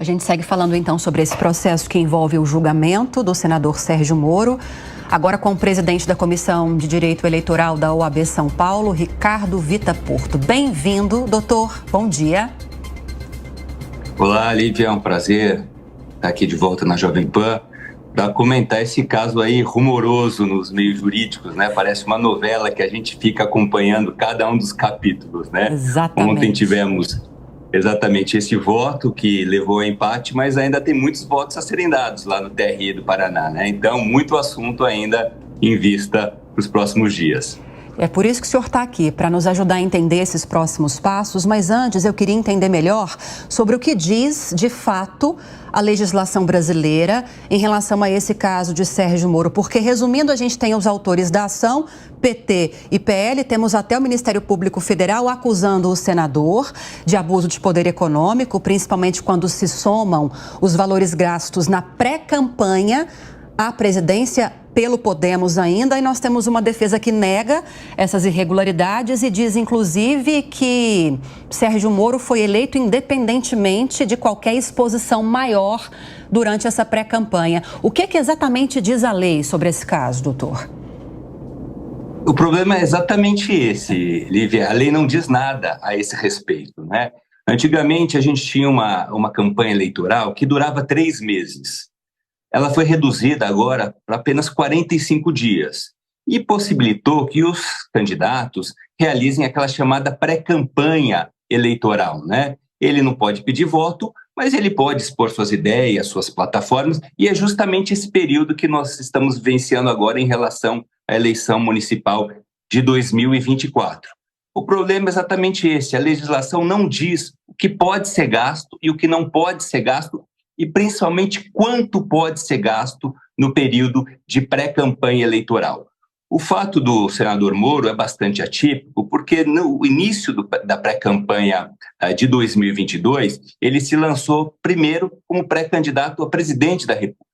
A gente segue falando então sobre esse processo que envolve o julgamento do senador Sérgio Moro, agora com o presidente da Comissão de Direito Eleitoral da OAB São Paulo, Ricardo Vita Porto. Bem-vindo, doutor. Bom dia. Olá, Lívia, é um prazer estar aqui de volta na Jovem Pan para comentar esse caso aí rumoroso nos meios jurídicos, né? Parece uma novela que a gente fica acompanhando cada um dos capítulos, né? Exatamente. Ontem tivemos exatamente esse voto que levou ao empate, mas ainda tem muitos votos a serem dados lá no TRE do Paraná, né? Então, muito assunto ainda em vista para os próximos dias. É por isso que o senhor está aqui, para nos ajudar a entender esses próximos passos, mas antes eu queria entender melhor sobre o que diz, de fato, a legislação brasileira em relação a esse caso de Sérgio Moro, porque, resumindo, a gente tem os autores da ação, PT e PL, temos até o Ministério Público Federal acusando o senador de abuso de poder econômico, principalmente quando se somam os valores gastos na pré-campanha à presidência pelo Podemos ainda, e nós temos uma defesa que nega essas irregularidades e diz, inclusive, que Sérgio Moro foi eleito independentemente de qualquer exposição maior durante essa pré-campanha. O que exatamente diz a lei sobre esse caso, doutor? O problema é exatamente esse, Lívia. A lei não diz nada a esse respeito, né? Antigamente, a gente tinha uma campanha eleitoral que durava 3 meses. Ela foi reduzida agora para apenas 45 dias e possibilitou que os candidatos realizem aquela chamada pré-campanha eleitoral, né? Ele não pode pedir voto, mas ele pode expor suas ideias, suas plataformas, e é justamente esse período que nós estamos vivenciando agora em relação à eleição municipal de 2024. O problema é exatamente esse: a legislação não diz o que pode ser gasto e o que não pode ser gasto, e principalmente quanto pode ser gasto no período de pré-campanha eleitoral. O fato do senador Moro é bastante atípico, porque no início da pré-campanha de 2022, ele se lançou primeiro como pré-candidato a presidente da República.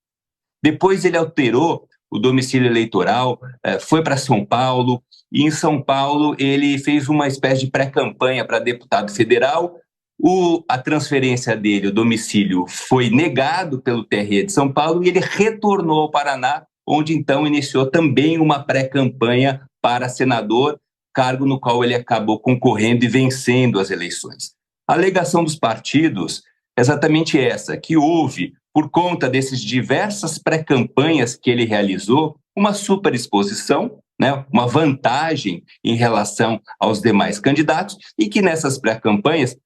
Depois ele alterou o domicílio eleitoral, foi para São Paulo, e em São Paulo ele fez uma espécie de pré-campanha para deputado federal. A transferência dele, o domicílio, foi negado pelo TRE de São Paulo e ele retornou ao Paraná, onde então iniciou também uma pré-campanha para senador, cargo no qual ele acabou concorrendo e vencendo as eleições. A alegação dos partidos é exatamente essa, que houve, por conta dessas diversas pré-campanhas que ele realizou, uma superexposição, né, uma vantagem em relação aos demais candidatos, e que nessas pré-campanhas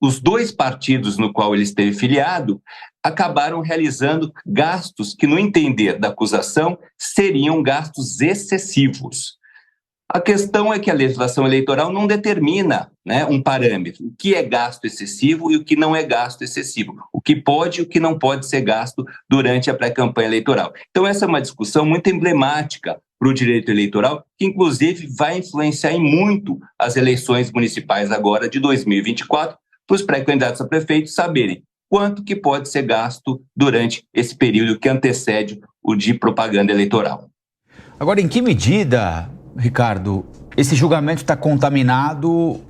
os 2 partidos no qual ele esteve filiado acabaram realizando gastos que, no entender da acusação, seriam gastos excessivos. A questão é que a legislação eleitoral não determina, né, um parâmetro, o que é gasto excessivo e o que não é gasto excessivo, o que pode e o que não pode ser gasto durante a pré-campanha eleitoral. Então, essa é uma discussão muito emblemática para o direito eleitoral, que inclusive vai influenciar em muito as eleições municipais agora de 2024, para os pré-candidatos a prefeito saberem quanto que pode ser gasto durante esse período que antecede o de propaganda eleitoral. Agora, em que medida, Ricardo, esse julgamento está contaminado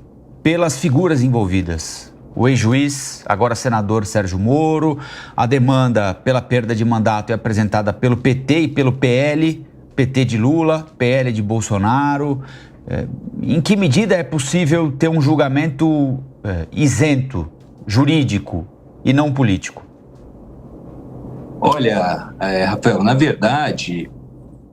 pelas figuras envolvidas? O ex-juiz, agora senador Sérgio Moro, a demanda pela perda de mandato é apresentada pelo PT e pelo PL, PT de Lula, PL de Bolsonaro. Em que medida é possível ter um julgamento isento, jurídico e não político? Olha, Rafael, na verdade,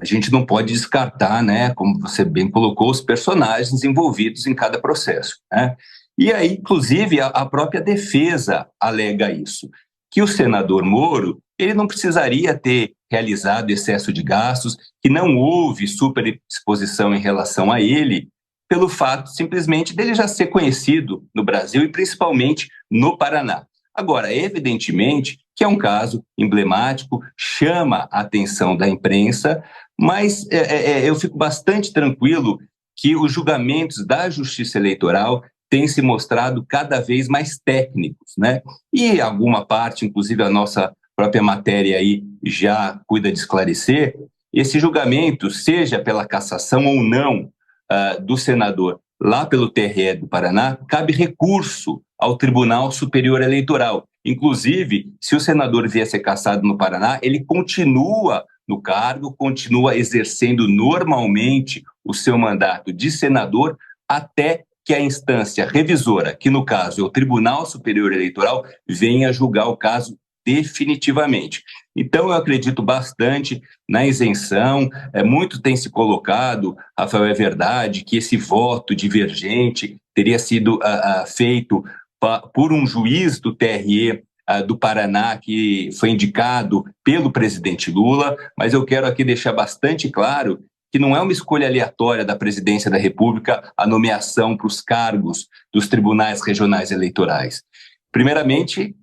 a gente não pode descartar, né, como você bem colocou, os personagens envolvidos em cada processo, né? E aí, inclusive, a própria defesa alega isso, que o senador Moro, ele não precisaria ter realizado excesso de gastos, que não houve superexposição em relação a ele, pelo fato simplesmente dele já ser conhecido no Brasil e principalmente no Paraná. Agora, evidentemente que é um caso emblemático, chama a atenção da imprensa, mas eu fico bastante tranquilo que os julgamentos da Justiça Eleitoral têm se mostrado cada vez mais técnicos, né? E alguma parte, inclusive a nossa própria matéria aí já cuida de esclarecer, esse julgamento, seja pela cassação ou não do senador lá pelo TRE do Paraná, cabe recurso ao Tribunal Superior Eleitoral. Inclusive, se o senador vier a ser cassado no Paraná, ele continua no cargo, continua exercendo normalmente o seu mandato de senador até que a instância revisora, que no caso é o Tribunal Superior Eleitoral, venha julgar o caso definitivamente. Então, eu acredito bastante na isenção. Muito tem se colocado, Rafael, é verdade, que esse voto divergente teria sido feito por um juiz do TRE do Paraná, que foi indicado pelo presidente Lula, mas eu quero aqui deixar bastante claro que não é uma escolha aleatória da presidência da República a nomeação para os cargos dos tribunais regionais eleitorais. Primeiramente,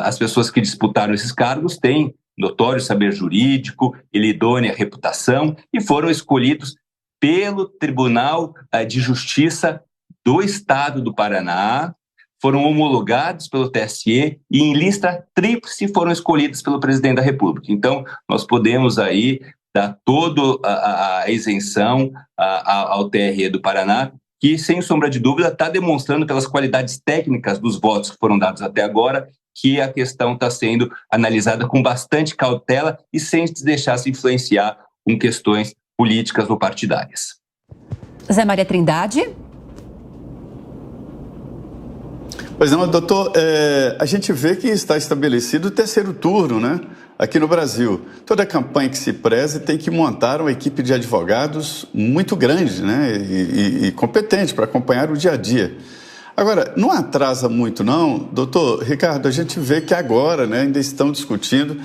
as pessoas que disputaram esses cargos têm notório saber jurídico, idônea reputação e foram escolhidos pelo Tribunal de Justiça do Estado do Paraná, foram homologados pelo TSE e em lista tríplice foram escolhidos pelo presidente da República. Então, nós podemos aí dar toda a isenção ao TRE do Paraná, que, sem sombra de dúvida, está demonstrando pelas qualidades técnicas dos votos que foram dados até agora, que a questão está sendo analisada com bastante cautela e sem se deixar se influenciar com questões políticas ou partidárias. Zé Maria Trindade. Pois não, doutor, a gente vê que está estabelecido o terceiro turno, né? Aqui no Brasil. Toda campanha que se preze tem que montar uma equipe de advogados muito grande, né? E competente para acompanhar o dia a dia. Agora, não atrasa muito não, doutor Ricardo, a gente vê que agora, né, ainda estão discutindo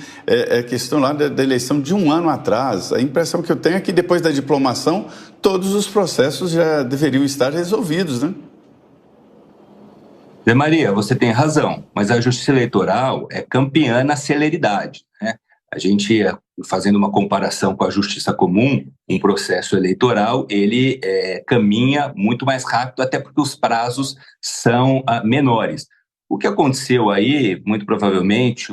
a questão lá da eleição de um ano atrás. A impressão que eu tenho é que depois da diplomação, todos os processos já deveriam estar resolvidos, né? Zé Maria, você tem razão, mas a Justiça Eleitoral é campeã na celeridade, né? A gente, fazendo uma comparação com a Justiça Comum, um processo eleitoral, ele caminha muito mais rápido, até porque os prazos são menores. O que aconteceu aí, muito provavelmente,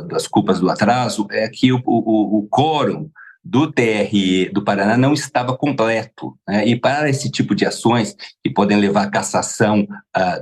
das culpas do atraso, é que o quórum do TRE do Paraná não estava completo, né? E para esse tipo de ações que podem levar à cassação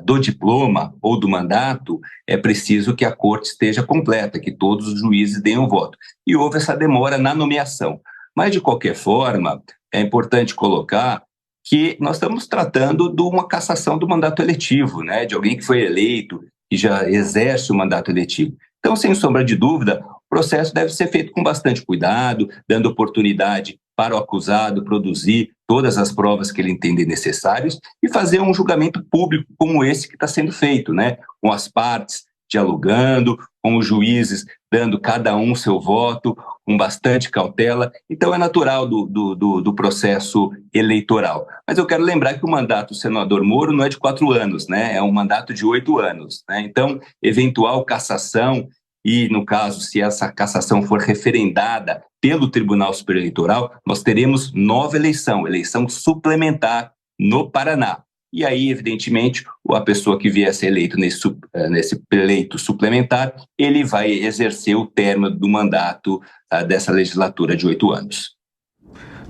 do diploma ou do mandato, é preciso que a corte esteja completa, que todos os juízes deem o voto. E houve essa demora na nomeação. Mas, de qualquer forma, é importante colocar que nós estamos tratando de uma cassação do mandato eletivo, né? De alguém que foi eleito e já exerce o mandato eletivo. Então, sem sombra de dúvida, o processo deve ser feito com bastante cuidado, dando oportunidade para o acusado produzir todas as provas que ele entender necessárias e fazer um julgamento público como esse que está sendo feito, né? Com as partes dialogando, com os juízes dando cada um seu voto, com bastante cautela. Então, é natural do processo eleitoral. Mas eu quero lembrar que o mandato do senador Moro não é de 4 anos, né? É um mandato de 8 anos, né? Então, eventual cassação, e, no caso, se essa cassação for referendada pelo Tribunal Superior Eleitoral, nós teremos nova eleição suplementar no Paraná. E aí, evidentemente, a pessoa que vier a ser eleito nesse pleito suplementar, ele vai exercer o término do mandato dessa legislatura de 8 anos.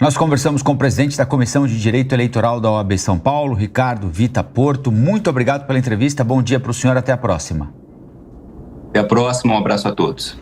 Nós conversamos com o presidente da Comissão de Direito Eleitoral da OAB São Paulo, Ricardo Vita Porto. Muito obrigado pela entrevista. Bom dia para o senhor. Até a próxima. Até a próxima. Um abraço a todos.